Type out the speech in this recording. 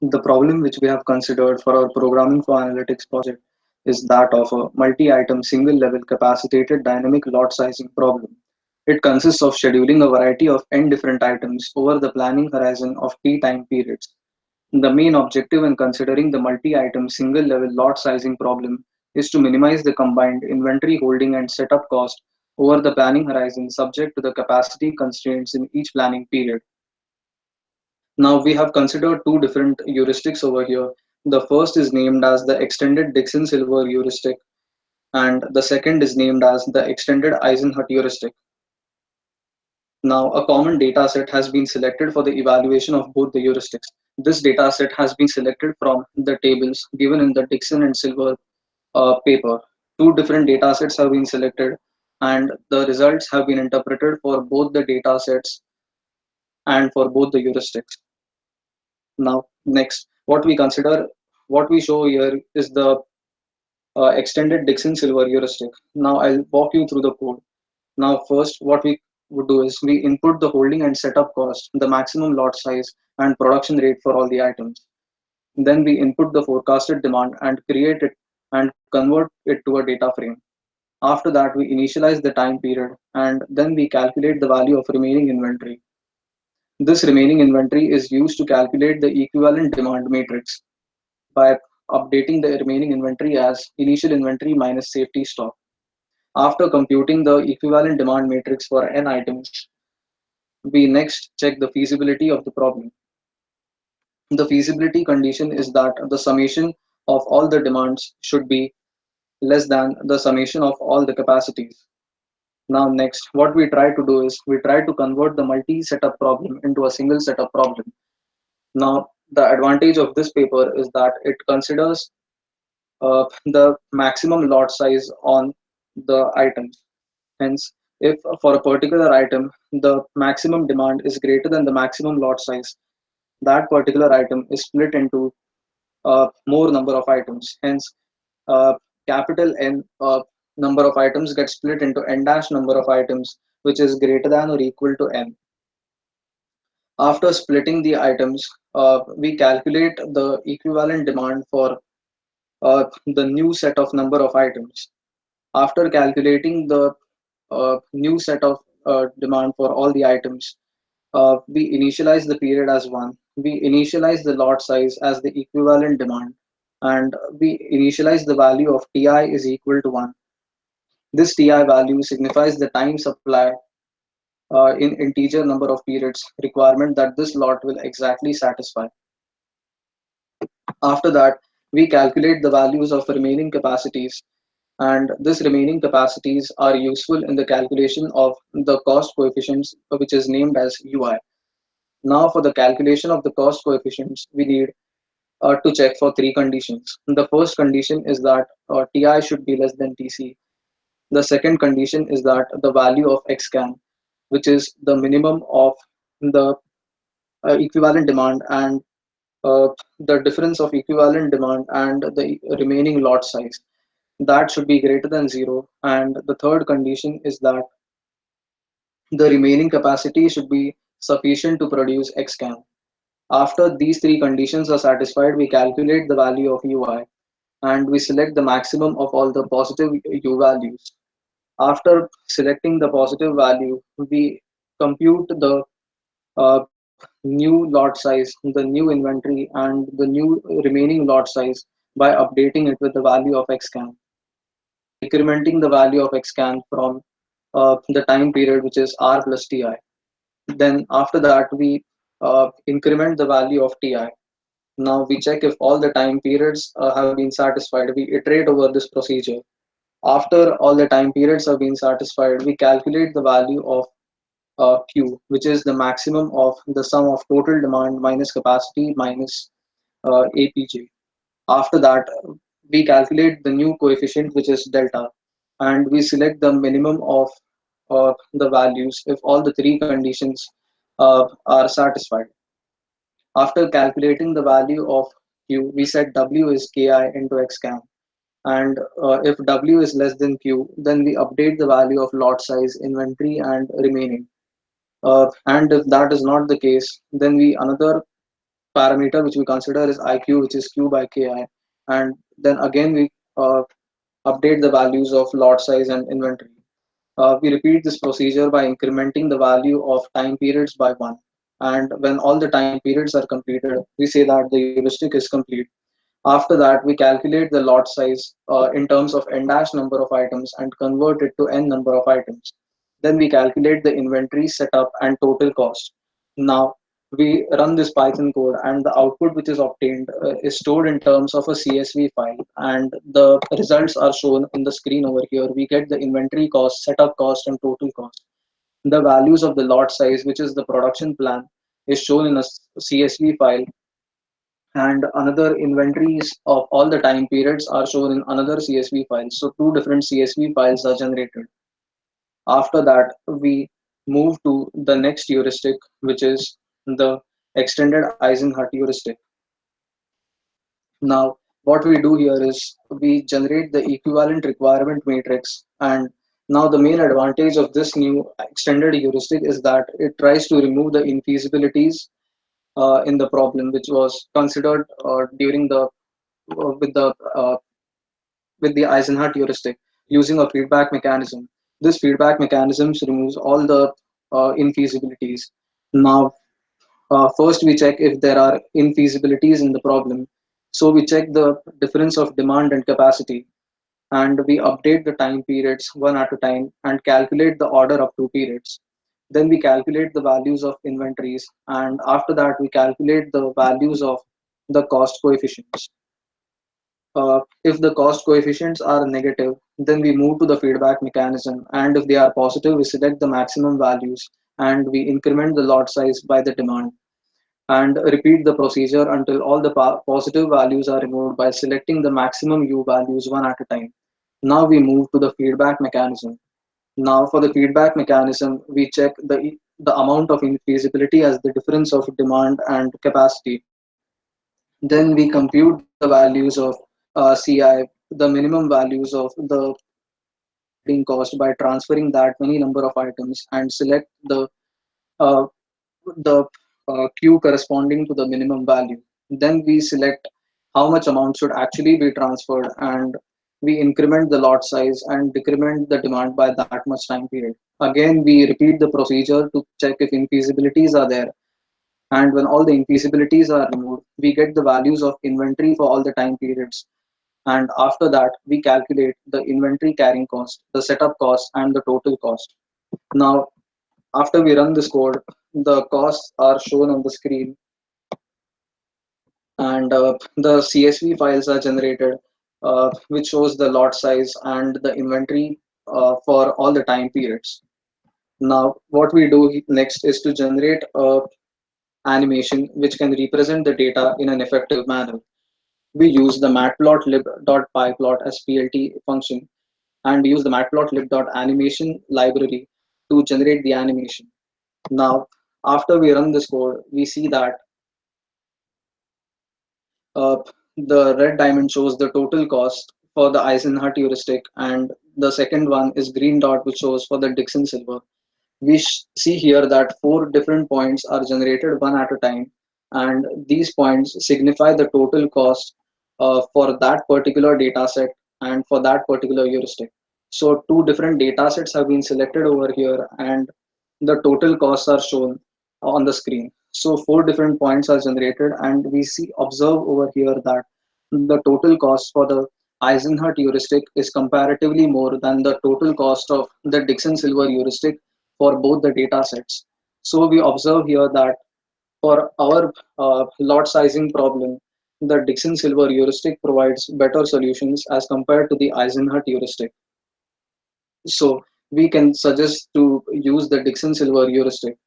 The problem which we have considered for our programming for analytics project is that of a multi-item single-level capacitated dynamic lot sizing problem. It consists of scheduling a variety of n different items over the planning horizon of t time periods. The main objective in considering the multi-item single-level lot sizing problem is to minimize the combined inventory holding and setup cost over the planning horizon subject to the capacity constraints in each planning period. Now we have considered two different heuristics over here. The first is named as the extended Dixon-Silver heuristic, and the second is named as the extended Eisenhut heuristic. Now, a common data set has been selected for the evaluation of both the heuristics. This data set has been selected from the tables given in the Dixon and Silver paper. Two different data sets have been selected, and the results have been interpreted for both the data sets and for both the heuristics. Now, next, what we show here is the extended Dixon Silver heuristic. Now, I'll walk you through the code. Now, first, what we would do is we input the holding and setup cost, the maximum lot size, and production rate for all the items. Then we input the forecasted demand and create it and convert it to a data frame. After that, we initialize the time period and then we calculate the value of remaining inventory. This remaining inventory is used to calculate the equivalent demand matrix by updating the remaining inventory as initial inventory minus safety stock. After computing the equivalent demand matrix for n items, we next check the feasibility of the problem. The feasibility condition is that the summation of all the demands should be less than the summation of all the capacities. Now next, what we try to do is we try to convert the multi-setup problem into a single setup problem. Now the advantage of this paper is that it considers the maximum lot size on the items. Hence, if for a particular item the maximum demand is greater than the maximum lot size, that particular item is split into more number of items. Hence, uh, capital N number of items get split into n dash number of items, which is greater than or equal to n. After splitting the items, we calculate the equivalent demand for the new set of number of items. After calculating the new set of demand for all the items, we initialize the period as 1. We initialize the lot size as the equivalent demand, and we initialize the value of Ti is equal to 1. This Ti value signifies the time supply in integer number of periods requirement that this lot will exactly satisfy. After that, we calculate the values of remaining capacities, and these remaining capacities are useful in the calculation of the cost coefficients, which is named as UI. Now, for the calculation of the cost coefficients, we need to check for three conditions. The first condition is that Ti should be less than Tc. The second condition is that the value of Xcan, which is the minimum of the equivalent demand and uh, the difference of equivalent demand and the remaining lot size, that should be greater than 0. And the third condition is that the remaining capacity should be sufficient to produce Xcan. After these three conditions are satisfied, we calculate the value of Ui and we select the maximum of all the positive U values. After selecting the positive value, we compute the new lot size, the new inventory, and the new remaining lot size by updating it with the value of Xcan and incrementing the value of Xcan from the time period, which is R plus Ti. Then after that, we increment the value of Ti. Now we check if all the time periods have been satisfied. We iterate over this procedure. After all the time periods have been satisfied, we calculate the value of Q, which is the maximum of the sum of total demand minus capacity minus APJ. After that, we calculate the new coefficient, which is delta, and we select the minimum of the values if all the three conditions are satisfied. After calculating the value of Q, we set W is Ki into Xcan. And if W is less than Q, then we update the value of lot size, inventory, and remaining. And if that is not the case, then we parameter which we consider is IQ, which is Q by Ki. And then again, we update the values of lot size and inventory. We repeat this procedure by incrementing the value of time periods by one. And when all the time periods are completed, we say that the heuristic is complete. After that, we calculate the lot size in terms of n dash number of items and convert it to n number of items. Then we calculate the inventory setup and total cost. Now we run this Python code, and the output which is obtained is stored in terms of a CSV file, and the results are shown in the screen over here. We get the inventory cost, setup cost, and total cost. The values of the lot size, which is the production plan, is shown in a CSV file, and another inventories of all the time periods are shown in another CSV file. So two different CSV files are generated. After that, we move to the next heuristic, which is the extended Eisenhower heuristic. Now, what we do here is we generate the equivalent requirement matrix. And now the main advantage of this new extended heuristic is that it tries to remove the infeasibilities in the problem, which was considered during the with the Eisenhower heuristic using a feedback mechanism. This feedback mechanism removes all the infeasibilities. Now, first we check if there are infeasibilities in the problem. So we check the difference of demand and capacity, and we update the time periods one at a time and calculate the order of two periods. Then we calculate the values of inventories, and after that we calculate the values of the cost coefficients. If the cost coefficients are negative, then we move to the feedback mechanism, and if they are positive, we select the maximum values and we increment the lot size by the demand, and repeat the procedure until all the positive values are removed by selecting the maximum U values one at a time. Now we move to the feedback mechanism. Now for the feedback mechanism, we check the amount of infeasibility as the difference of demand and capacity. Then we compute the values of CI, the minimum values of the operating cost by transferring that many number of items and select uh, the queue corresponding to the minimum value. Then we select how much amount should actually be transferred, and we increment the lot size and decrement the demand by that much time period. Again, we repeat the procedure to check if infeasibilities are there. And when all the infeasibilities are removed, we get the values of inventory for all the time periods. And after that, we calculate the inventory carrying cost, the setup cost, and the total cost. Now, after we run this code, the costs are shown on the screen, and the CSV files are generated, which shows the lot size and the inventory for all the time periods. Now, what we do next is to generate a animation which can represent the data in an effective manner. We use the matplotlib.pyplot as PLT function, and we use the matplotlib.animation library to generate the animation. Now, after we run this code, we see that uh, the red diamond shows the total cost for the Eisenhower heuristic, and the second one is green dot, which shows for the Dixon silver. We see here that four different points are generated one at a time, and these points signify the total cost for that particular data set and for that particular heuristic. So two different data sets have been selected over here, and the total costs are shown on the screen. So four different points are generated, and we see observe over here that the total cost for the Eisenhower heuristic is comparatively more than the total cost of the Dixon silver heuristic for both the data sets. So we observe here that for our lot sizing problem, the Dixon silver heuristic provides better solutions as compared to the Eisenhower heuristic. So we can suggest to use the Dixon silver heuristic.